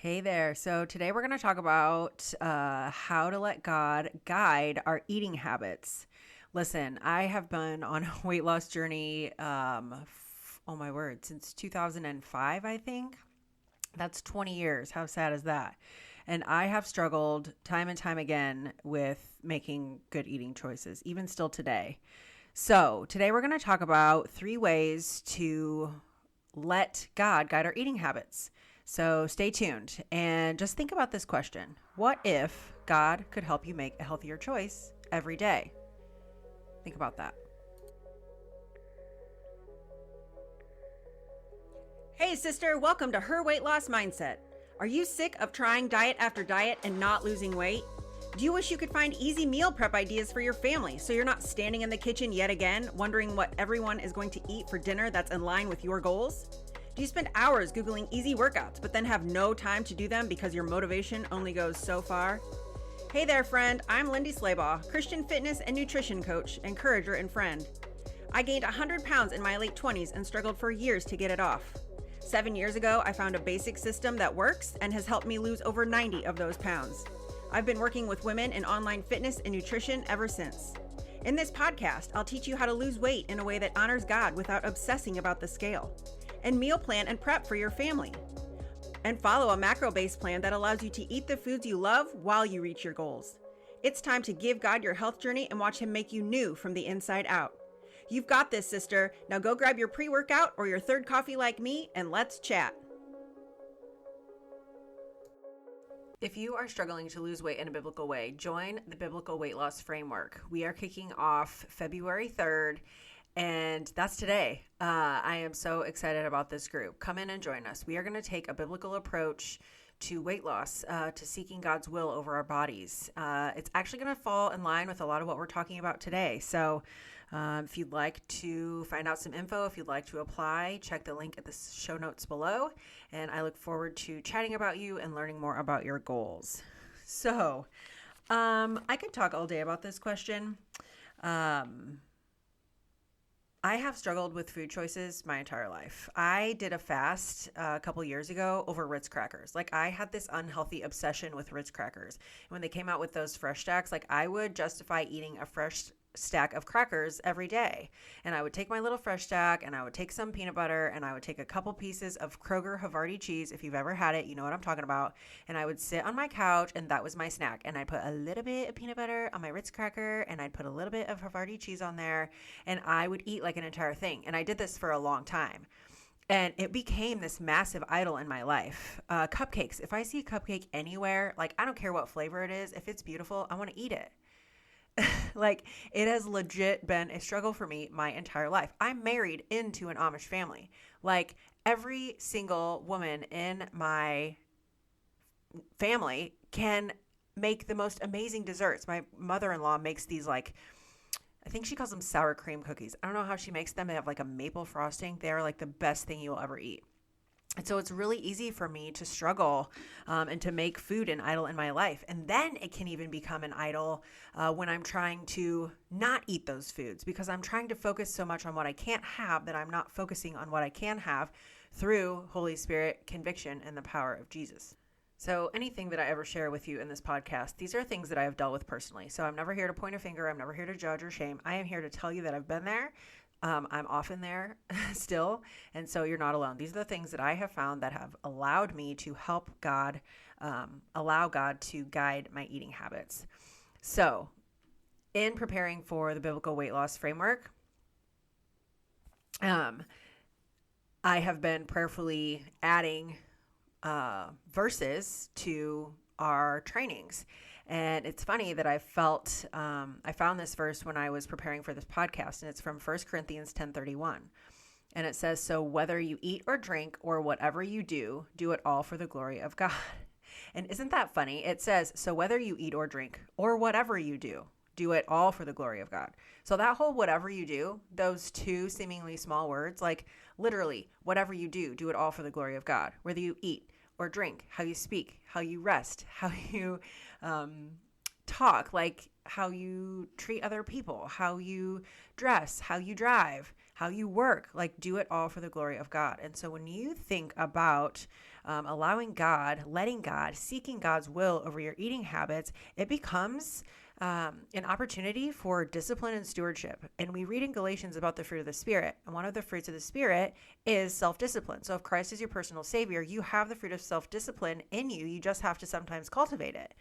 Hey there. So today we're going to talk about how to let God guide our eating habits. Listen, I have been on a weight loss journey, oh my word, since 2005, I think. That's 20 years. How sad is that? And I have struggled time and time again with making good eating choices, even still today. So today we're going to talk about 3 ways to let God guide our eating habits. So stay tuned and just think about this question. What if God could help you make a healthier choice every day? Think about that. Hey, sister, welcome to Her Weight Loss Mindset. Are you sick of trying diet after diet and not losing weight? Do you wish you could find easy meal prep ideas for your family so you're not standing in the kitchen yet again wondering what everyone is going to eat for dinner that's in line with your goals? Do you spend hours Googling easy workouts but then have no time to do them because your motivation only goes so far? Hey there, friend. I'm Lindy Schlabach, Christian fitness and nutrition coach, encourager, and friend. I gained 100 pounds in my late 20s and struggled for years to get it off. 7 years ago, I found a basic system that works and has helped me lose over 90 of those pounds. I've been working with women in online fitness and nutrition ever since. In this podcast, I'll teach you how to lose weight in a way that honors God without obsessing about the scale, and meal plan and prep for your family, and follow a macro-based plan that allows you to eat the foods you love while you reach your goals. It's time to give God your health journey and watch Him make you new from the inside out. You've got this, sister. Now go grab your pre-workout or your third coffee like me, and let's chat. If you are struggling to lose weight in a biblical way, join the Biblical Weight Loss Framework. We are kicking off February 3rd, and that's today. I am so excited about this group. Come in and join us. We are going to take a biblical approach to weight loss, to seeking God's will over our bodies. It's actually going to fall in line with a lot of what we're talking about today. So if you'd like to find out some info, if you'd like to apply, check the link at the show notes below. And I look forward to chatting about you and learning more about your goals. So I could talk all day about this question. I have struggled with food choices my entire life. I did a fast a couple years ago over Ritz crackers. Like, I had this unhealthy obsession with Ritz crackers. When they came out with those fresh stacks, like, I would justify eating a fresh stack of crackers every day. And I would take my little fresh stack and I would take some peanut butter and I would take a couple pieces of Kroger Havarti cheese. If you've ever had it, you know what I'm talking about. And I would sit on my couch and that was my snack. And I'd put a little bit of peanut butter on my Ritz cracker and I'd put a little bit of Havarti cheese on there and I would eat like an entire thing. And I did this for a long time. And it became this massive idol in my life. Cupcakes. If I see a cupcake anywhere, like, I don't care what flavor it is. If it's beautiful, I want to eat it. Like, it has legit been a struggle for me my entire life. I'm married into an Amish family. Like, every single woman in my family can make the most amazing desserts. My mother-in-law makes these, like, I think she calls them sour cream cookies. I don't know how she makes them. They have like a maple frosting. They're like the best thing you'll ever eat. And so it's really easy for me to struggle and to make food an idol in my life. And then it can even become an idol when I'm trying to not eat those foods because I'm trying to focus so much on what I can't have that I'm not focusing on what I can have through Holy Spirit conviction and the power of Jesus. So anything that I ever share with you in this podcast, these are things that I have dealt with personally. So I'm never here to point a finger. I'm never here to judge or shame. I am here to tell you that I've been there. I'm often there still. And so you're not alone. These are the things that I have found that have allowed me to help God, allow God to guide my eating habits. So in preparing for the biblical weight loss framework, I have been prayerfully adding verses to our trainings. And it's funny that I found this verse when I was preparing for this podcast, and it's from 1 Corinthians 10:31. And it says, "So whether you eat or drink or whatever you do, do it all for the glory of God." And isn't that funny? It says, so whether you eat or drink or whatever you do it all for the glory of God. So that whole whatever you do, those two seemingly small words, like literally whatever you do it all for the glory of God. Whether you eat or drink, how you speak, how you rest, how you talk, like how you treat other people, how you dress, how you drive, how you work, like do it all for the glory of God. And so when you think about allowing God, letting God, seeking God's will over your eating habits, it becomes an opportunity for discipline and stewardship. And we read in Galatians about the fruit of the Spirit. And one of the fruits of the Spirit is self-discipline. So if Christ is your personal Savior, you have the fruit of self-discipline in you. You just have to sometimes cultivate it.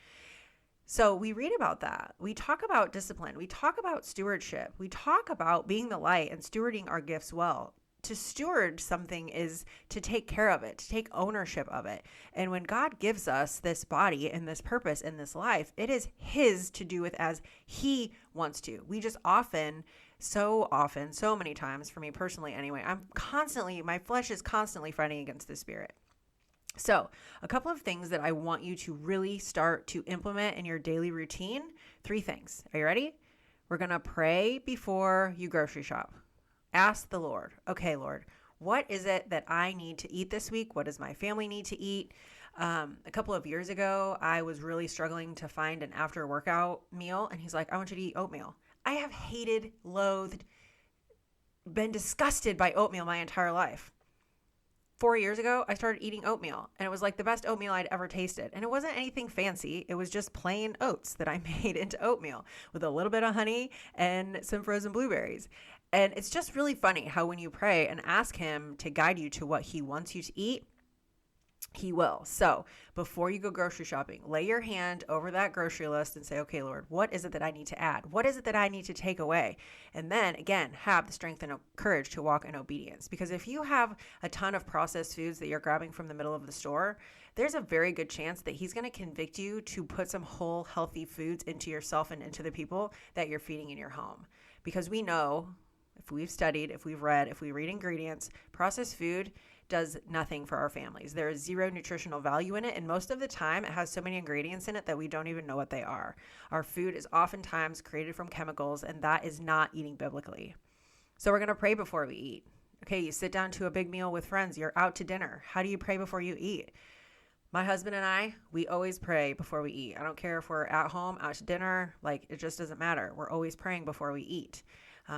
So we read about that. We talk about discipline. We talk about stewardship. We talk about being the light and stewarding our gifts well. To steward something is to take care of it, to take ownership of it. And when God gives us this body and this purpose in this life, it is His to do with as He wants to. We just so many times, for me personally anyway, my flesh is constantly fighting against the Spirit. So a couple of things that I want you to really start to implement in your daily routine. 3 things. Are you ready? We're going to pray before you grocery shop. Ask the Lord, okay, Lord, what is it that I need to eat this week? What does my family need to eat? A couple of years ago, I was really struggling to find an after workout meal. And He's like, I want you to eat oatmeal. I have hated, loathed, been disgusted by oatmeal my entire life. 4 years ago, I started eating oatmeal, and it was like the best oatmeal I'd ever tasted. And it wasn't anything fancy. It was just plain oats that I made into oatmeal with a little bit of honey and some frozen blueberries. And it's just really funny how when you pray and ask Him to guide you to what He wants you to eat, He will. So before you go grocery shopping, lay your hand over that grocery list and say, okay, Lord, what is it that I need to add? What is it that I need to take away? And then again, have the strength and courage to walk in obedience. Because if you have a ton of processed foods that you're grabbing from the middle of the store, there's a very good chance that He's going to convict you to put some whole healthy foods into yourself and into the people that you're feeding in your home. Because we know, if we've studied, if we've read, if we read ingredients, processed food does nothing for our families. There is zero nutritional value in it, and most of the time it has so many ingredients in it that we don't even know what they are. Our food is oftentimes created from chemicals, and that is not eating biblically. So we're going to pray before we eat. Okay, you sit down to a big meal with friends. You're out to dinner. How do you pray before you eat? My husband and I, we always pray before we eat. I don't care if we're at home, out to dinner, it just doesn't matter. We're always praying before we eat.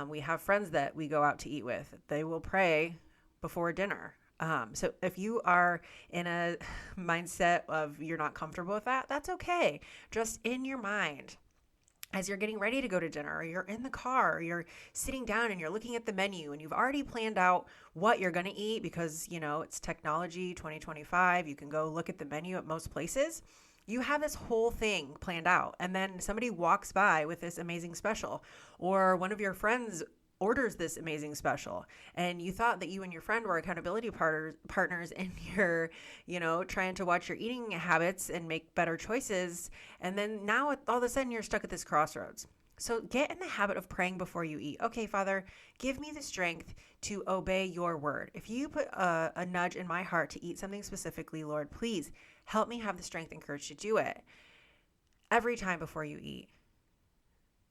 We have friends that we go out to eat with. They will pray before dinner. So if you are in a mindset of you're not comfortable with that, that's okay. Just in your mind, as you're getting ready to go to dinner, or you're in the car, or you're sitting down and you're looking at the menu and you've already planned out what you're going to eat because, it's technology 2025. You can go look at the menu at most places. You have this whole thing planned out, and then somebody walks by with this amazing special, or one of your friends orders this amazing special, and you thought that you and your friend were accountability partners and you're, trying to watch your eating habits and make better choices. And then now all of a sudden you're stuck at this crossroads. So get in the habit of praying before you eat. Okay, Father, give me the strength to obey your word. If you put a nudge in my heart to eat something specifically, Lord, please help me have the strength and courage to do it. Every time before you eat,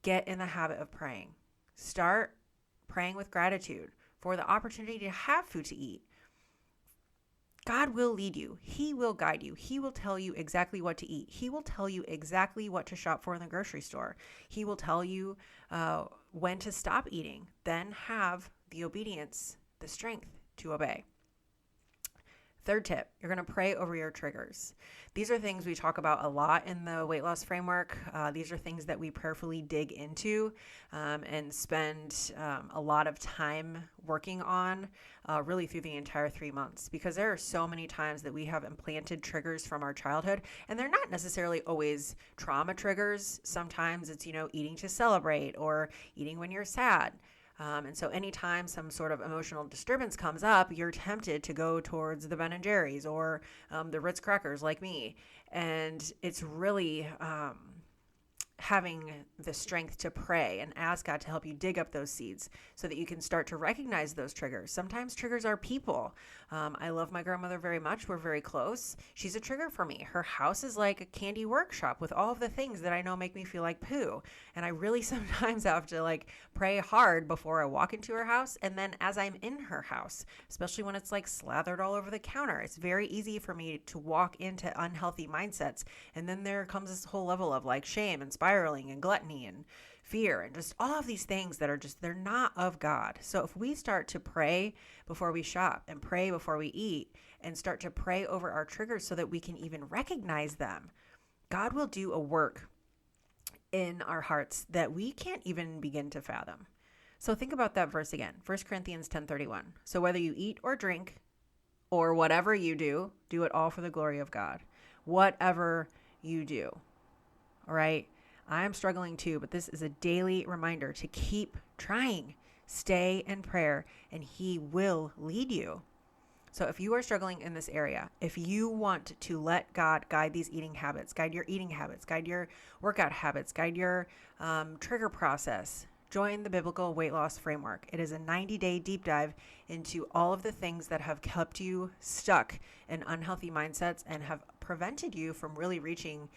get in the habit of praying. Start praying with gratitude for the opportunity to have food to eat. God will lead you. He will guide you. He will tell you exactly what to eat. He will tell you exactly what to shop for in the grocery store. He will tell you when to stop eating. Then have the obedience, the strength to obey. Third tip, you're going to pray over your triggers. These are things we talk about a lot in the weight loss framework. These are things that we prayerfully dig into and spend a lot of time working on really through the entire 3 months, because there are so many times that we have implanted triggers from our childhood, and they're not necessarily always trauma triggers. Sometimes it's, eating to celebrate or eating when you're sad. And so anytime some sort of emotional disturbance comes up, you're tempted to go towards the Ben & Jerry's or the Ritz crackers like me. And it's really having the strength to pray and ask God to help you dig up those seeds so that you can start to recognize those triggers. Sometimes triggers are people. I love my grandmother very much. We're very close. She's a trigger for me. Her house is like a candy workshop with all of the things that I know make me feel like poo. And I really sometimes have to pray hard before I walk into her house. And then as I'm in her house, especially when it's slathered all over the counter, it's very easy for me to walk into unhealthy mindsets. And then there comes this whole level of shame and spiraling and gluttony and fear and just all of these things that are they're not of God. So if we start to pray before we shop and pray before we eat and start to pray over our triggers so that we can even recognize them, God will do a work in our hearts that we can't even begin to fathom. So think about that verse again, 1 Corinthians 10:31. So whether you eat or drink or whatever you do, do it all for the glory of God. Whatever you do. All right. I'm struggling too, but this is a daily reminder to keep trying. Stay in prayer, and He will lead you. So if you are struggling in this area, if you want to let God guide these eating habits, guide your eating habits, guide your workout habits, guide your trigger process, join the Biblical Weight Loss Framework. It is a 90-day deep dive into all of the things that have kept you stuck in unhealthy mindsets and have prevented you from really reaching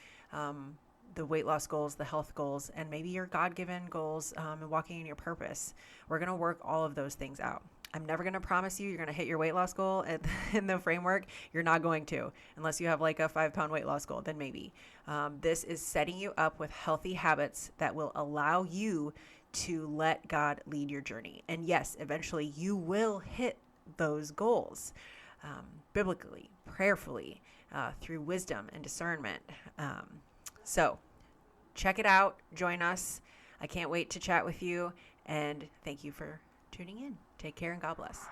the weight loss goals, the health goals, and maybe your God-given goals and walking in your purpose. We're going to work all of those things out. I'm never going to promise you're going to hit your weight loss goal in the framework. You're not going to, unless you have like a 5-pound weight loss goal, then maybe. This is setting you up with healthy habits that will allow you to let God lead your journey. And yes, eventually you will hit those goals biblically, prayerfully, through wisdom and discernment. So check it out. Join us. I can't wait to chat with you. And thank you for tuning in. Take care and God bless.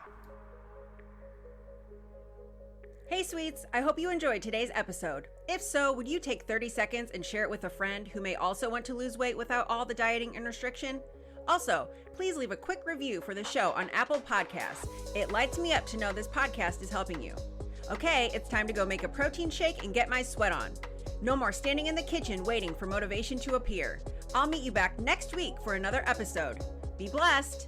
Hey sweets, I hope you enjoyed today's episode. If so, would you take 30 seconds and share it with a friend who may also want to lose weight without all the dieting and restriction? Also, please leave a quick review for the show on Apple Podcasts. It lights me up to know this podcast is helping you. Okay, it's time to go make a protein shake and get my sweat on. No more standing in the kitchen waiting for motivation to appear. I'll meet you back next week for another episode. Be blessed.